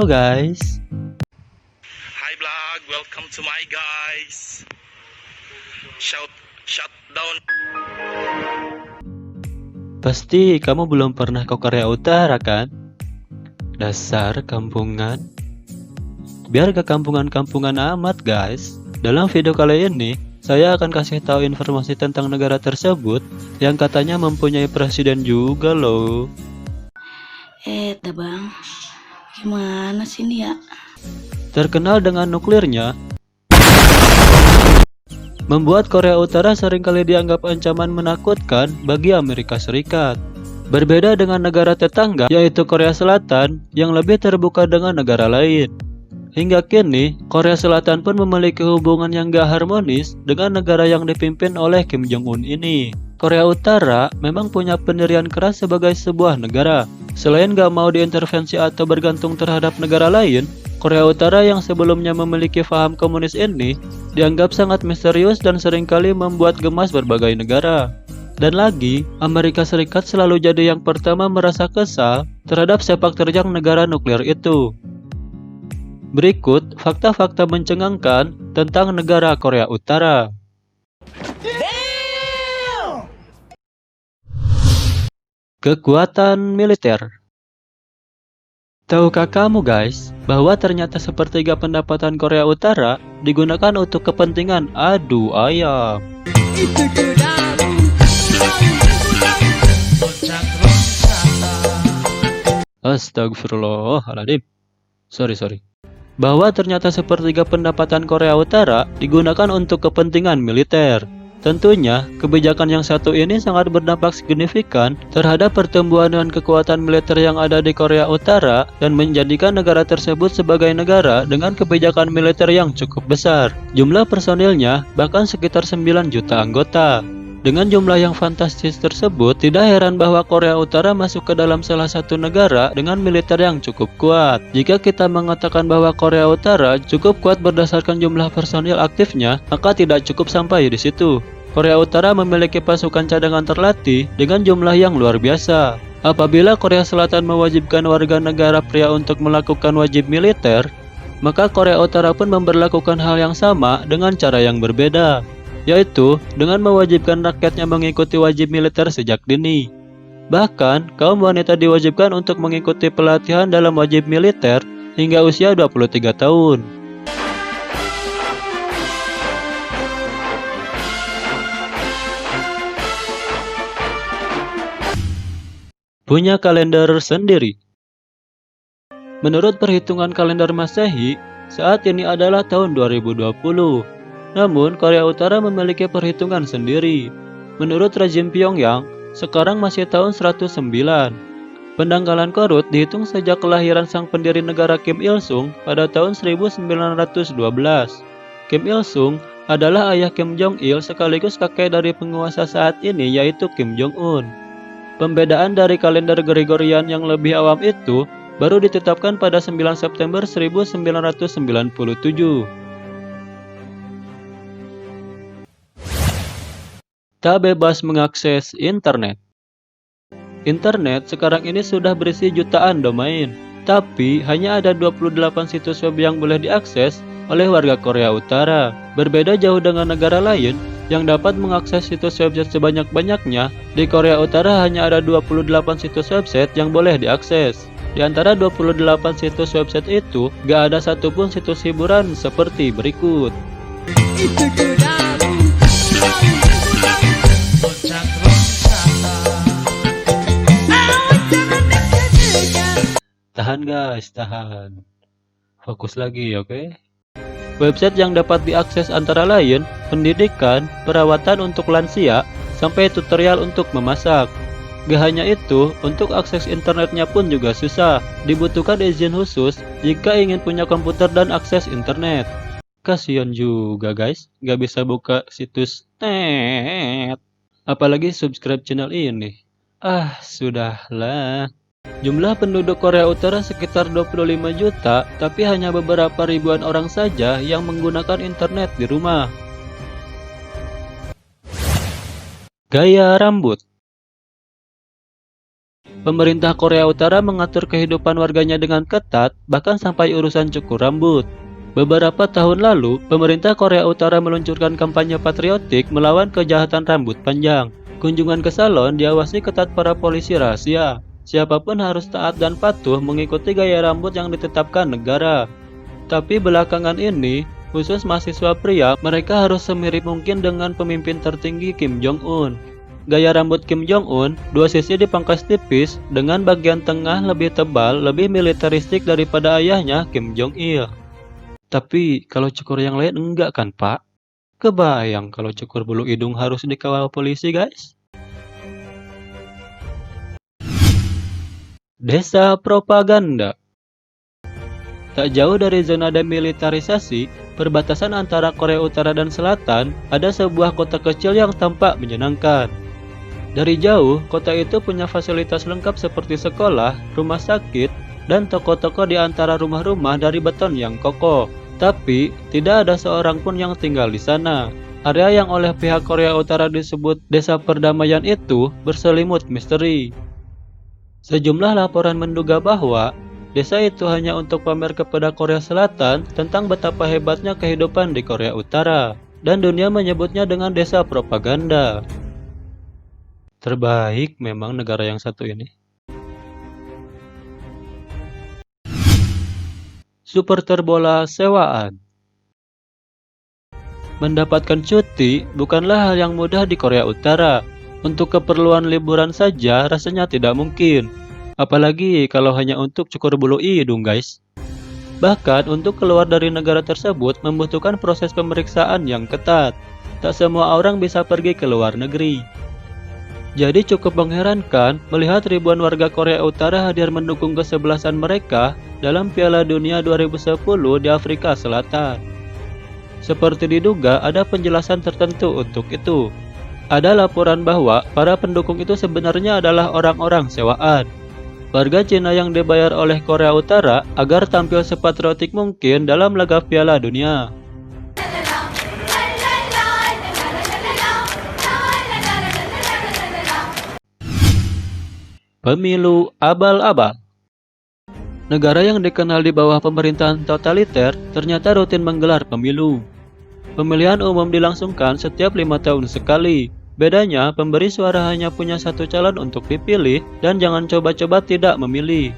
Halo guys. Hi vlog, welcome to my guys. Shut down. Pasti kamu belum pernah ke Korea Utara kan? Dasar kampungan. Biar ke kampungan-kampungan amat guys. Dalam video kali ini, saya akan kasih tahu informasi tentang negara tersebut yang katanya mempunyai presiden juga loh. Bang, gimana sih ini ya? Terkenal dengan nuklirnya, membuat Korea Utara seringkali dianggap ancaman menakutkan bagi Amerika Serikat. Berbeda dengan negara tetangga, yaitu Korea Selatan, yang lebih terbuka dengan negara lain. Hingga kini, Korea Selatan pun memiliki hubungan yang gak harmonis dengan negara yang dipimpin oleh Kim Jong-un ini. Korea Utara memang punya pendirian keras sebagai sebuah negara. Selain gak mau diintervensi atau bergantung terhadap negara lain, Korea Utara yang sebelumnya memiliki paham komunis ini dianggap sangat misterius dan seringkali membuat gemas berbagai negara. Dan lagi, Amerika Serikat selalu jadi yang pertama merasa kesal terhadap sepak terjang negara nuklir itu. Berikut fakta-fakta mencengangkan tentang negara Korea Utara. Kekuatan militer. Tahukah kamu guys, bahwa ternyata sepertiga pendapatan Korea Utara digunakan untuk kepentingan adu ayam. Astagfirullahaladzim. Sorry. Bahwa ternyata sepertiga pendapatan Korea Utara digunakan untuk kepentingan militer. Tentunya, kebijakan yang satu ini sangat berdampak signifikan terhadap pertumbuhan dan kekuatan militer yang ada di Korea Utara dan menjadikan negara tersebut sebagai negara dengan kebijakan militer yang cukup besar. Jumlah personilnya bahkan sekitar 9 juta anggota. Dengan jumlah yang fantastis tersebut, tidak heran bahwa Korea Utara masuk ke dalam salah satu negara dengan militer yang cukup kuat. Jika kita mengatakan bahwa Korea Utara cukup kuat berdasarkan jumlah personil aktifnya, maka tidak cukup sampai di situ. Korea Utara memiliki pasukan cadangan terlatih dengan jumlah yang luar biasa. Apabila Korea Selatan mewajibkan warga negara pria untuk melakukan wajib militer, maka Korea Utara pun memberlakukan hal yang sama dengan cara yang berbeda, yaitu dengan mewajibkan rakyatnya mengikuti wajib militer sejak dini. Bahkan, kaum wanita diwajibkan untuk mengikuti pelatihan dalam wajib militer hingga usia 23 tahun. Punya kalender sendiri. Menurut perhitungan kalender Masehi, saat ini adalah tahun 2020. Namun, Korea Utara memiliki perhitungan sendiri. Menurut rezim Pyongyang, sekarang masih tahun 109. Pendangkalan Korut dihitung sejak kelahiran sang pendiri negara Kim Il-sung pada tahun 1912. Kim Il-sung adalah ayah Kim Jong-il sekaligus kakek dari penguasa saat ini yaitu Kim Jong-un. Pembedaan dari kalender Gregorian yang lebih awam itu baru ditetapkan pada 9 September 1997. Tak bebas mengakses internet. Internet sekarang ini sudah berisi jutaan domain, tapi hanya ada 28 situs web yang boleh diakses oleh warga Korea Utara. Berbeda jauh dengan negara lain yang dapat mengakses situs website sebanyak-banyaknya, di Korea Utara hanya ada 28 situs website yang boleh diakses. Di antara 28 situs website itu, gak ada satupun situs hiburan seperti berikut. Tahan guys, tahan. Fokus lagi, oke? Website yang dapat diakses antara lain pendidikan, perawatan untuk lansia, sampai tutorial untuk memasak. Gak hanya itu, untuk akses internetnya pun juga susah. Dibutuhkan izin khusus jika ingin punya komputer dan akses internet. Kasian juga guys, gak bisa buka situs net. Apalagi subscribe channel ini. Sudahlah. Jumlah penduduk Korea Utara sekitar 25 juta, tapi hanya beberapa ribuan orang saja yang menggunakan internet di rumah. Gaya rambut. Pemerintah Korea Utara mengatur kehidupan warganya dengan ketat, bahkan sampai urusan cukur rambut. Beberapa tahun lalu, pemerintah Korea Utara meluncurkan kampanye patriotik melawan kejahatan rambut panjang. Kunjungan ke salon diawasi ketat para polisi rahasia. Siapapun harus taat dan patuh mengikuti gaya rambut yang ditetapkan negara. Tapi belakangan ini, khusus mahasiswa pria, mereka harus semirip mungkin dengan pemimpin tertinggi Kim Jong-un. Gaya rambut Kim Jong-un, dua sisi dipangkas tipis, dengan bagian tengah lebih tebal, lebih militeristik daripada ayahnya Kim Jong-il. Tapi kalau cukur yang lain enggak kan, Pak? Kebayang kalau cukur bulu hidung harus dikawal polisi, guys? Desa propaganda. Tak jauh dari zona demilitarisasi, perbatasan antara Korea Utara dan Selatan, ada sebuah kota kecil yang tampak menyenangkan. Dari jauh, kota itu punya fasilitas lengkap seperti sekolah, rumah sakit, dan toko-toko di antara rumah-rumah dari beton yang kokoh. Tapi, tidak ada seorang pun yang tinggal di sana. Area yang oleh pihak Korea Utara disebut Desa Perdamaian itu berselimut misteri. Sejumlah laporan menduga bahwa desa itu hanya untuk pamer kepada Korea Selatan tentang betapa hebatnya kehidupan di Korea Utara, dan dunia menyebutnya dengan desa propaganda. Terbaik memang negara yang satu ini. Supporter bola sewaan. Mendapatkan cuti bukanlah hal yang mudah di Korea Utara. Untuk keperluan liburan saja rasanya tidak mungkin. Apalagi kalau hanya untuk cukur bulu hidung, guys. Bahkan untuk keluar dari negara tersebut membutuhkan proses pemeriksaan yang ketat. Tak semua orang bisa pergi ke luar negeri. Jadi cukup mengherankan melihat ribuan warga Korea Utara hadir mendukung kesebelasan mereka dalam Piala Dunia 2010 di Afrika Selatan. Seperti diduga, ada penjelasan tertentu untuk itu. Ada laporan bahwa para pendukung itu sebenarnya adalah orang-orang sewaan. Warga Cina yang dibayar oleh Korea Utara agar tampil sepatriotik mungkin dalam laga Piala Dunia. Pemilu abal-abal. Negara yang dikenal di bawah pemerintahan totaliter ternyata rutin menggelar pemilu. Pemilihan umum dilangsungkan setiap 5 tahun sekali. Bedanya, pemberi suara hanya punya satu calon untuk dipilih dan jangan coba-coba tidak memilih.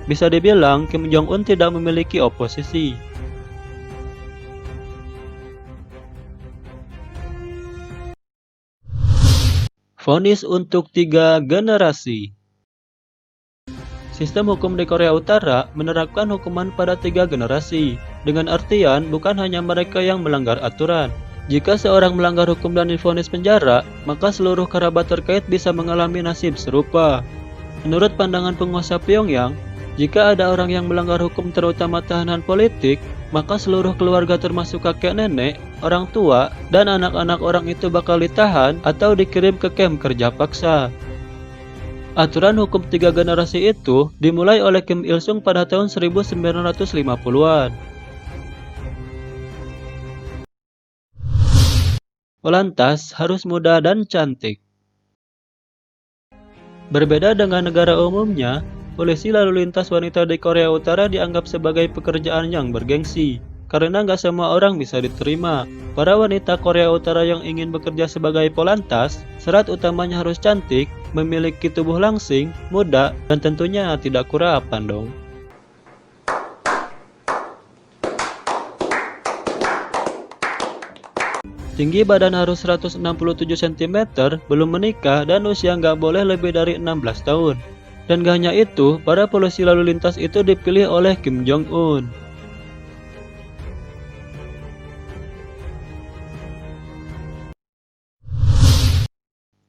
Bisa dibilang Kim Jong-un tidak memiliki oposisi. Vonis untuk 3 generasi. Sistem hukum di Korea Utara menerapkan hukuman pada 3 generasi, dengan artian bukan hanya mereka yang melanggar aturan. Jika seorang melanggar hukum dan divonis penjara, maka seluruh kerabat terkait bisa mengalami nasib serupa. Menurut pandangan penguasa Pyongyang, jika ada orang yang melanggar hukum terutama tahanan politik, maka seluruh keluarga termasuk kakek nenek, orang tua, dan anak-anak orang itu bakal ditahan atau dikirim ke kamp kerja paksa. Aturan hukum 3 generasi itu dimulai oleh Kim Il-sung pada tahun 1950-an. Lantas harus muda dan cantik. Berbeda dengan negara umumnya, polisi lalu lintas wanita di Korea Utara dianggap sebagai pekerjaan yang bergengsi. Karena nggak semua orang bisa diterima. Para wanita Korea Utara yang ingin bekerja sebagai polantas, syarat utamanya harus cantik, memiliki tubuh langsing, muda, dan tentunya tidak kurapan dong. Tinggi badan harus 167 cm, belum menikah, dan usia nggak boleh lebih dari 16 tahun. Dan gak hanya itu, para polisi lalu lintas itu dipilih oleh Kim Jong-un.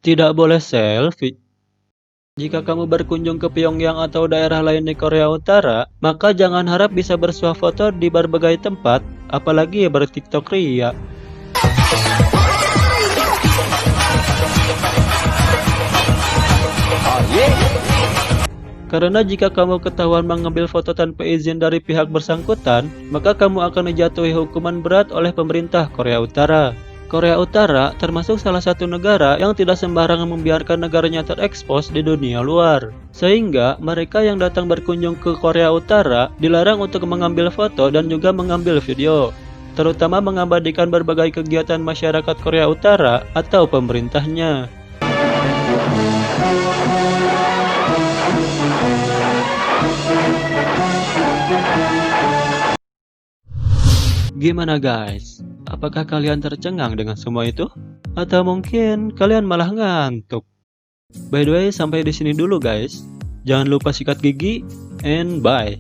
Tidak boleh selfie. Jika kamu berkunjung ke Pyongyang atau daerah lain di Korea Utara, maka jangan harap bisa bersuah foto di berbagai tempat, apalagi ber-TikTok ria. Karena jika kamu ketahuan mengambil foto tanpa izin dari pihak bersangkutan, maka kamu akan dijatuhi hukuman berat oleh pemerintah Korea Utara. Korea Utara termasuk salah satu negara yang tidak sembarangan membiarkan negaranya terekspos di dunia luar. Sehingga mereka yang datang berkunjung ke Korea Utara dilarang untuk mengambil foto dan juga mengambil video, terutama mengabadikan berbagai kegiatan masyarakat Korea Utara atau pemerintahnya. Gimana guys? Apakah kalian tercengang dengan semua itu? Atau mungkin kalian malah ngantuk? By the way, sampai di sini dulu guys. Jangan lupa sikat gigi and bye.